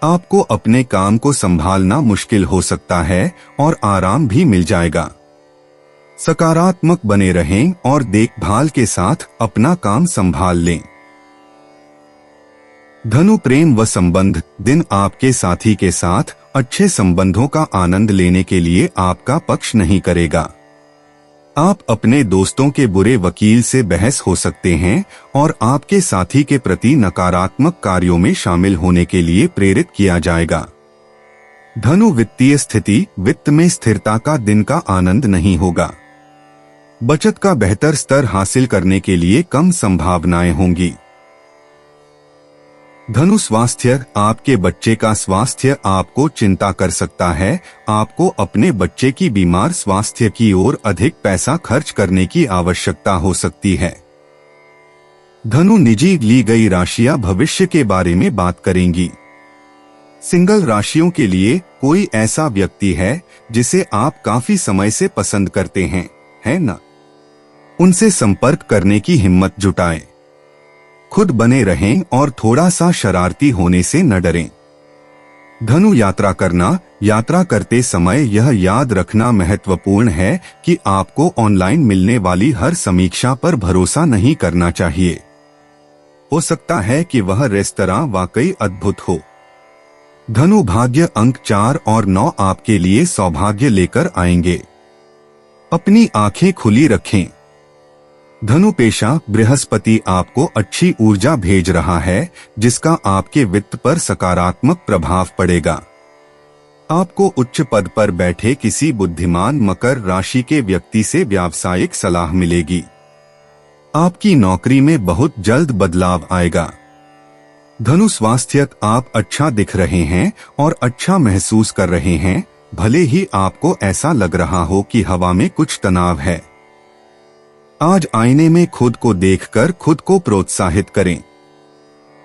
आपको अपने काम को संभालना मुश्किल हो सकता है और आराम भी मिल जाएगा। सकारात्मक बने रहें और देखभाल के साथ अपना काम संभाल लें। धनु प्रेम व संबंध, दिन आपके साथी के साथ अच्छे संबंधों का आनंद लेने के लिए आपका पक्ष नहीं करेगा। आप अपने दोस्तों के बुरे वकील से बहस हो सकते हैं और आपके साथी के प्रति नकारात्मक कार्यों में शामिल होने के लिए प्रेरित किया जाएगा। धनु वित्तीय स्थिति, वित्त में स्थिरता का दिन का आनंद नहीं होगा। बचत का बेहतर स्तर हासिल करने के लिए कम संभावनाएं होंगी। धनु स्वास्थ्य, आपके बच्चे का स्वास्थ्य आपको चिंता कर सकता है। आपको अपने बच्चे की बीमार स्वास्थ्य की ओर अधिक पैसा खर्च करने की आवश्यकता हो सकती है। धनु निजी ली गई राशियां भविष्य के बारे में बात करेंगी। सिंगल राशियों के लिए कोई ऐसा व्यक्ति है जिसे आप काफी समय से पसंद करते हैं, है ना? उनसे संपर्क करने की हिम्मत जुटाएं। खुद बने रहें और थोड़ा सा शरारती होने से न डरें। धनु यात्रा करते समय यह याद रखना महत्वपूर्ण है कि आपको ऑनलाइन मिलने वाली हर समीक्षा पर भरोसा नहीं करना चाहिए। हो सकता है कि वह रेस्तरां वाकई अद्भुत हो। धनु भाग्य, अंक 4 और 9 आपके लिए सौभाग्य लेकर आएंगे। अपनी आंखें खुली रखें। धनु पेशा, बृहस्पति आपको अच्छी ऊर्जा भेज रहा है जिसका आपके वित्त पर सकारात्मक प्रभाव पड़ेगा। आपको उच्च पद पर बैठे किसी बुद्धिमान मकर राशि के व्यक्ति से व्यावसायिक सलाह मिलेगी। आपकी नौकरी में बहुत जल्द बदलाव आएगा। धनु स्वास्थ्य, आप अच्छा दिख रहे हैं और अच्छा महसूस कर रहे हैं, भले ही आपको ऐसा लग रहा हो कि हवा में कुछ तनाव है। आज आईने में खुद को देखकर खुद को प्रोत्साहित करें।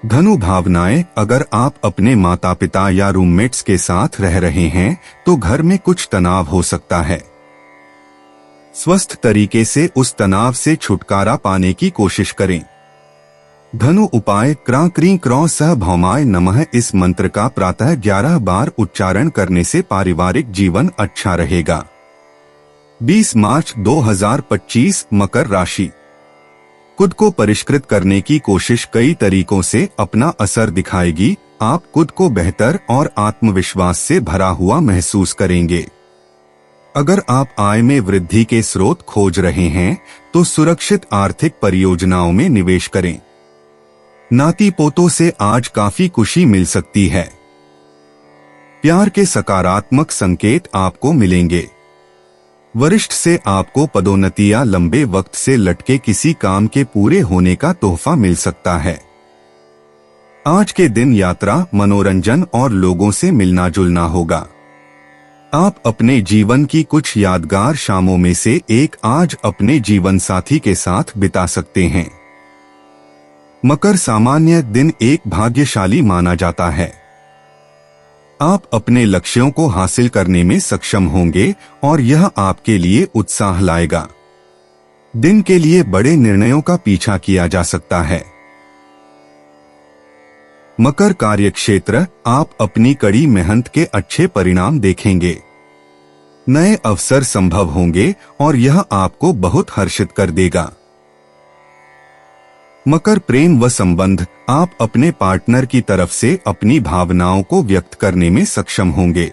धनु भावनाएं, अगर आप अपने माता पिता या रूममेट्स के साथ रह रहे हैं तो घर में कुछ तनाव हो सकता है। स्वस्थ तरीके से उस तनाव से छुटकारा पाने की कोशिश करें। धनु उपाय, क्रां क्रीं क्रौं सह भौमाय नमः, इस मंत्र का प्रातः 11 बार उच्चारण करने से पारिवारिक जीवन अच्छा रहेगा। 20 मार्च 2025 मकर राशि। खुद को परिष्कृत करने की कोशिश कई तरीकों से अपना असर दिखाएगी। आप खुद को बेहतर और आत्मविश्वास से भरा हुआ महसूस करेंगे। अगर आप आय में वृद्धि के स्रोत खोज रहे हैं तो सुरक्षित आर्थिक परियोजनाओं में निवेश करें। नाती पोतों से आज काफी खुशी मिल सकती है। प्यार के सकारात्मक संकेत आपको मिलेंगे। वरिष्ठ से आपको पदोन्नति या लंबे वक्त से लटके किसी काम के पूरे होने का तोहफा मिल सकता है। आज के दिन यात्रा, मनोरंजन और लोगों से मिलना जुलना होगा। आप अपने जीवन की कुछ यादगार शामों में से एक आज अपने जीवन साथी के साथ बिता सकते हैं। मकर सामान्य दिन एक भाग्यशाली माना जाता है। आप अपने लक्ष्यों को हासिल करने में सक्षम होंगे और यह आपके लिए उत्साह लाएगा। दिन के लिए बड़े निर्णयों का पीछा किया जा सकता है। मकर कार्यक्षेत्र, आप अपनी कड़ी मेहनत के अच्छे परिणाम देखेंगे। नए अवसर संभव होंगे और यह आपको बहुत हर्षित कर देगा। मकर प्रेम व संबंध, आप अपने पार्टनर की तरफ से अपनी भावनाओं को व्यक्त करने में सक्षम होंगे।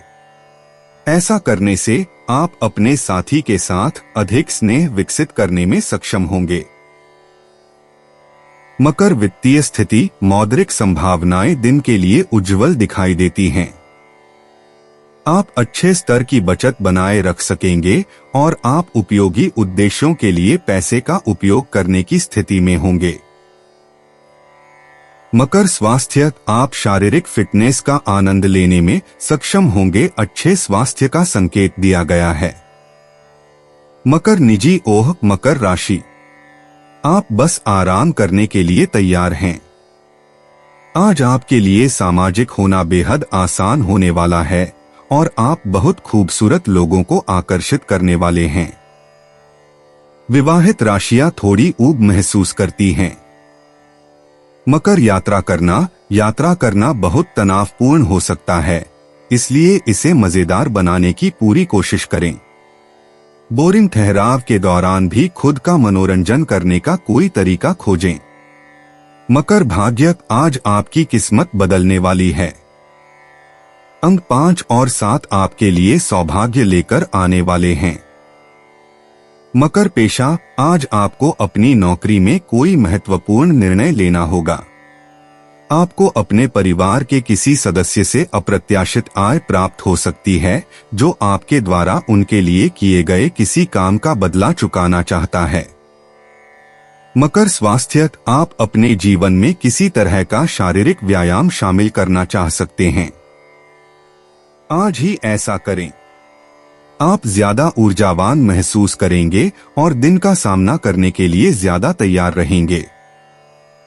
ऐसा करने से आप अपने साथी के साथ अधिक स्नेह विकसित करने में सक्षम होंगे। मकर वित्तीय स्थिति, मौद्रिक संभावनाएं दिन के लिए उज्जवल दिखाई देती हैं। आप अच्छे स्तर की बचत बनाए रख सकेंगे और आप उपयोगी उद्देश्यों के लिए पैसे का उपयोग करने की स्थिति में होंगे। मकर स्वास्थ्य, आप शारीरिक फिटनेस का आनंद लेने में सक्षम होंगे। अच्छे स्वास्थ्य का संकेत दिया गया है। मकर निजी ओह, मकर राशि, आप बस आराम करने के लिए तैयार हैं। आज आपके लिए सामाजिक होना बेहद आसान होने वाला है और आप बहुत खूबसूरत लोगों को आकर्षित करने वाले हैं। विवाहित राशियां थोड़ी ऊब महसूस करती हैं। मकर यात्रा करना बहुत तनावपूर्ण हो सकता है, इसलिए इसे मजेदार बनाने की पूरी कोशिश करें। बोरिंग ठहराव के दौरान भी खुद का मनोरंजन करने का कोई तरीका खोजें। मकर भाग्य, आज आपकी किस्मत बदलने वाली है। अंक 5 और 7 आपके लिए सौभाग्य लेकर आने वाले हैं। मकर पेशा, आज आपको अपनी नौकरी में कोई महत्वपूर्ण निर्णय लेना होगा। आपको अपने परिवार के किसी सदस्य से अप्रत्याशित आय प्राप्त हो सकती है जो आपके द्वारा उनके लिए किए गए किसी काम का बदला चुकाना चाहता है। मकर स्वास्थ्य, आप अपने जीवन में किसी तरह का शारीरिक व्यायाम शामिल करना चाह सकते हैं। आज ही ऐसा करें। आप ज्यादा ऊर्जावान महसूस करेंगे और दिन का सामना करने के लिए ज्यादा तैयार रहेंगे।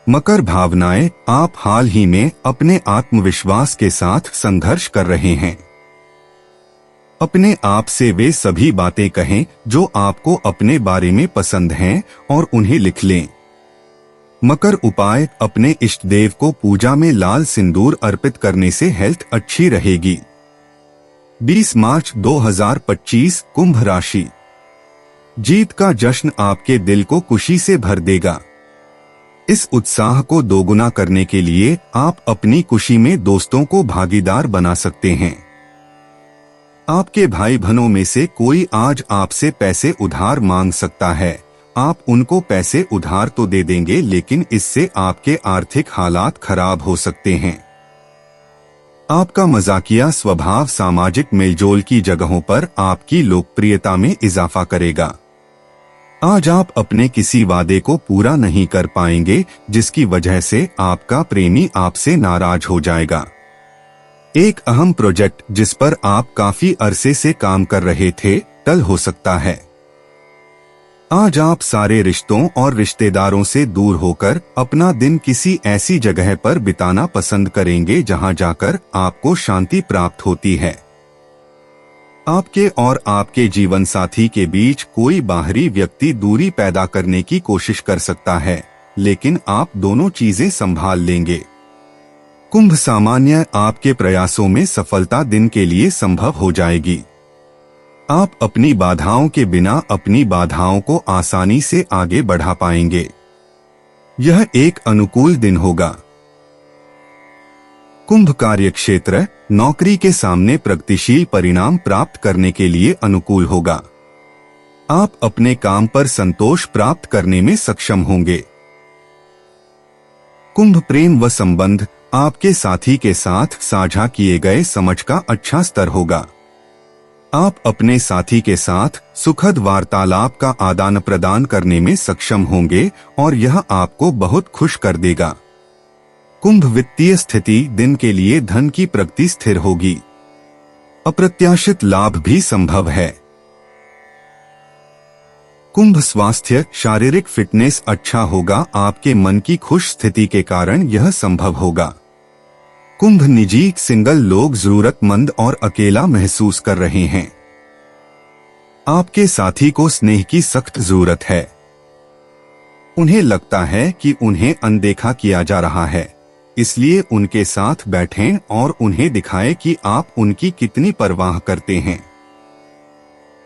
मकर भावनाएं, आप हाल ही में अपने आत्मविश्वास के साथ संघर्ष कर रहे हैं। अपने आप से वे सभी बातें कहें जो आपको अपने बारे में पसंद हैं और उन्हें लिख लें। मकर उपाय, अपने इष्ट देव को पूजा में लाल सिंदूर अर्पित करने से हेल्थ अच्छी रहेगी। 20 मार्च 2025 कुंभ राशि। जीत का जश्न आपके दिल को खुशी से भर देगा। इस उत्साह को दोगुना करने के लिए आप अपनी खुशी में दोस्तों को भागीदार बना सकते हैं। आपके भाई बहनों में से कोई आज आपसे पैसे उधार मांग सकता है। आप उनको पैसे उधार तो दे देंगे, लेकिन इससे आपके आर्थिक हालात खराब हो सकते हैं। आपका मजाकिया स्वभाव सामाजिक मेलजोल की जगहों पर आपकी लोकप्रियता में इजाफा करेगा। आज आप अपने किसी वादे को पूरा नहीं कर पाएंगे, जिसकी वजह से आपका प्रेमी आपसे नाराज हो जाएगा। एक अहम प्रोजेक्ट जिस पर आप काफी अरसे से काम कर रहे थे, टल हो सकता है। आज आप सारे रिश्तों और रिश्तेदारों से दूर होकर अपना दिन किसी ऐसी जगह पर बिताना पसंद करेंगे जहां जाकर आपको शांति प्राप्त होती है। आपके और आपके जीवन साथी के बीच कोई बाहरी व्यक्ति दूरी पैदा करने की कोशिश कर सकता है, लेकिन आप दोनों चीजें संभाल लेंगे। कुंभ सामान्य आपके प्रयासों में सफलता दिन के लिए संभव हो जाएगी। आप अपनी बाधाओं के बिना अपनी बाधाओं को आसानी से आगे बढ़ा पाएंगे। यह एक अनुकूल दिन होगा। कुंभ कार्यक्षेत्र नौकरी के सामने प्रगतिशील परिणाम प्राप्त करने के लिए अनुकूल होगा। आप अपने काम पर संतोष प्राप्त करने में सक्षम होंगे। कुंभ प्रेम व संबंध आपके साथी के साथ साझा किए गए समझ का अच्छा स्तर होगा। आप अपने साथी के साथ सुखद वार्तालाप का आदान प्रदान करने में सक्षम होंगे और यह आपको बहुत खुश कर देगा। कुंभ वित्तीय स्थिति दिन के लिए धन की प्रगति स्थिर होगी। अप्रत्याशित लाभ भी संभव है। कुंभ स्वास्थ्य शारीरिक फिटनेस अच्छा होगा। आपके मन की खुश स्थिति के कारण यह संभव होगा। कुंभ निजी सिंगल लोग जरूरतमंद और अकेला महसूस कर रहे हैं। आपके साथी को स्नेह की सख्त जरूरत है। उन्हें लगता है कि उन्हें अनदेखा किया जा रहा है, इसलिए उनके साथ बैठें और उन्हें दिखाएं कि आप उनकी कितनी परवाह करते हैं।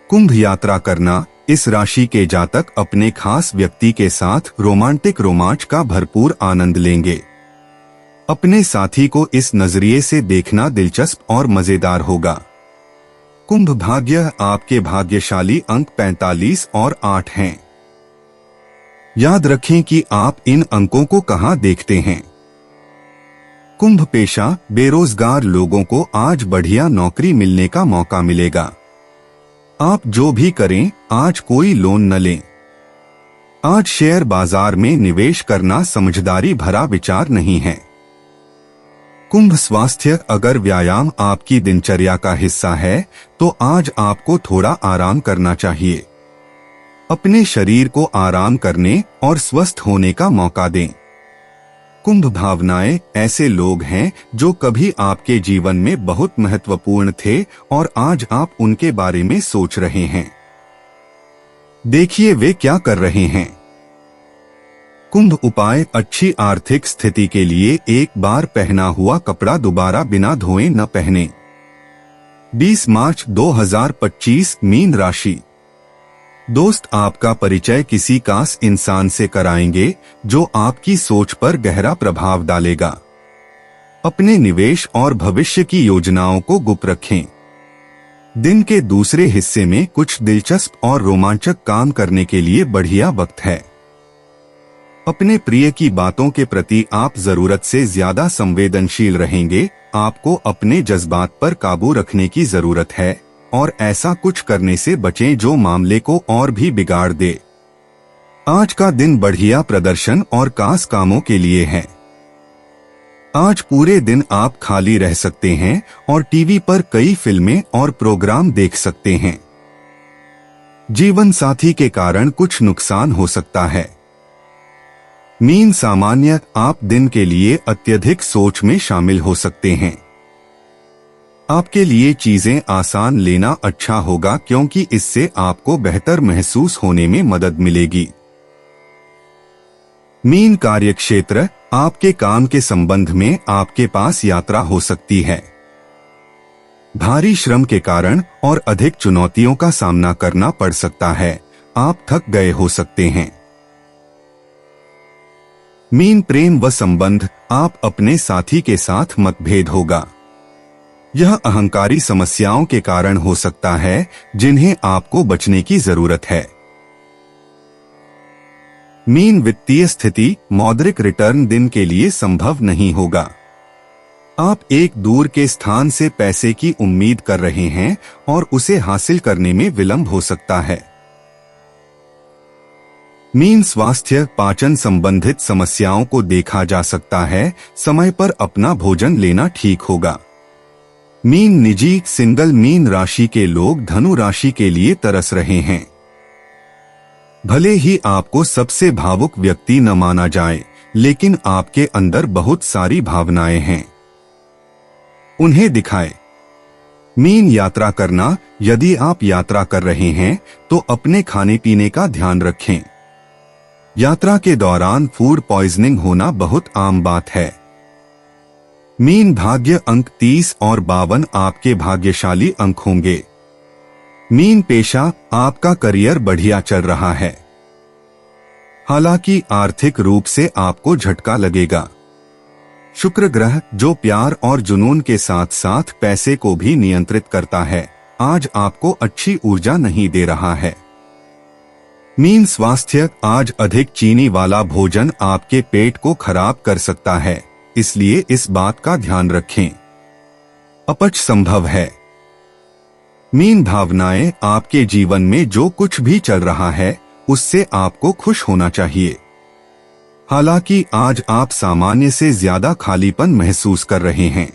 कुंभ यात्रा करना इस राशि के जातक अपने खास व्यक्ति के साथ रोमांटिक रोमांच का भरपूर आनंद लेंगे। अपने साथी को इस नजरिए से देखना दिलचस्प और मजेदार होगा। कुंभ भाग्य आपके भाग्यशाली अंक 45 और 8 हैं। याद रखें कि आप इन अंकों को कहां देखते हैं। कुंभ पेशा बेरोजगार लोगों को आज बढ़िया नौकरी मिलने का मौका मिलेगा। आप जो भी करें आज कोई लोन न लें। आज शेयर बाजार में निवेश करना समझदारी भरा विचार नहीं है। कुंभ स्वास्थ्य अगर व्यायाम आपकी दिनचर्या का हिस्सा है तो आज आपको थोड़ा आराम करना चाहिए। अपने शरीर को आराम करने और स्वस्थ होने का मौका दें। कुंभ भावनाएं ऐसे लोग हैं जो कभी आपके जीवन में बहुत महत्वपूर्ण थे और आज आप उनके बारे में सोच रहे हैं। देखिए वे क्या कर रहे हैं। कुंभ उपाय अच्छी आर्थिक स्थिति के लिए एक बार पहना हुआ कपड़ा दोबारा बिना धोए न पहने। 20 मार्च 2025 मीन राशि। दोस्त आपका परिचय किसी खास इंसान से कराएंगे जो आपकी सोच पर गहरा प्रभाव डालेगा। अपने निवेश और भविष्य की योजनाओं को गुप्त रखें। दिन के दूसरे हिस्से में कुछ दिलचस्प और रोमांचक काम करने के लिए बढ़िया वक्त है। अपने प्रिय की बातों के प्रति आप जरूरत से ज्यादा संवेदनशील रहेंगे। आपको अपने जज्बात पर काबू रखने की जरूरत है और ऐसा कुछ करने से बचें जो मामले को और भी बिगाड़ दे। आज का दिन बढ़िया प्रदर्शन और खास कामों के लिए है। आज पूरे दिन आप खाली रह सकते हैं और टीवी पर कई फिल्में और प्रोग्राम देख सकते हैं। जीवन साथी के कारण कुछ नुकसान हो सकता है। मीन सामान्य आप दिन के लिए अत्यधिक सोच में शामिल हो सकते हैं। आपके लिए चीजें आसान लेना अच्छा होगा क्योंकि इससे आपको बेहतर महसूस होने में मदद मिलेगी। मीन कार्यक्षेत्र आपके काम के संबंध में आपके पास यात्रा हो सकती है। भारी श्रम के कारण और अधिक चुनौतियों का सामना करना पड़ सकता है। आप थक गए हो सकते हैं। मीन प्रेम व संबंध आप अपने साथी के साथ मतभेद होगा। यह अहंकारी समस्याओं के कारण हो सकता है जिन्हें आपको बचने की जरूरत है। मीन वित्तीय स्थिति, मौद्रिक रिटर्न दिन के लिए संभव नहीं होगा। आप एक दूर के स्थान से पैसे की उम्मीद कर रहे हैं और उसे हासिल करने में विलंब हो सकता है। मीन स्वास्थ्य, पाचन संबंधित समस्याओं को देखा जा सकता है। समय पर अपना भोजन लेना ठीक होगा। मीन निजी, सिंगल मीन राशि के लोग धनु राशि के लिए तरस रहे हैं। भले ही आपको सबसे भावुक व्यक्ति न माना जाए, लेकिन आपके अंदर बहुत सारी भावनाएं हैं, उन्हें दिखाएं। मीन यात्रा करना, यदि आप यात्रा कर रहे हैं तो अपने खाने पीने का ध्यान रखें। यात्रा के दौरान फूड पॉइजनिंग होना बहुत आम बात है। मीन भाग्य अंक 30 और 52 आपके भाग्यशाली अंक होंगे। मीन पेशा, आपका करियर बढ़िया चल रहा है, हालांकि आर्थिक रूप से आपको झटका लगेगा। शुक्र ग्रह, जो प्यार और जुनून के साथ साथ पैसे को भी नियंत्रित करता है, आज आपको अच्छी ऊर्जा नहीं दे रहा है। मीन स्वास्थ्य, आज अधिक चीनी वाला भोजन आपके पेट को खराब कर सकता है, इसलिए इस बात का ध्यान रखें। अपच संभव है। मीन भावनाएं, आपके जीवन में जो कुछ भी चल रहा है उससे आपको खुश होना चाहिए, हालांकि आज आप सामान्य से ज्यादा खालीपन महसूस कर रहे हैं।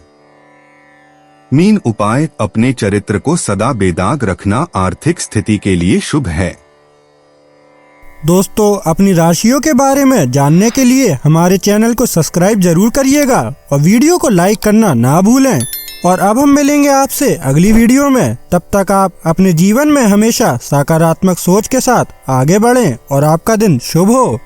मीन उपाय, अपने चरित्र को सदा बेदाग रखना आर्थिक स्थिति के लिए शुभ है। दोस्तों, अपनी राशियों के बारे में जानने के लिए हमारे चैनल को सब्सक्राइब जरूर करिएगा और वीडियो को लाइक करना ना भूलें। और अब हम मिलेंगे आपसे अगली वीडियो में। तब तक आप अपने जीवन में हमेशा सकारात्मक सोच के साथ आगे बढ़ें और आपका दिन शुभ हो।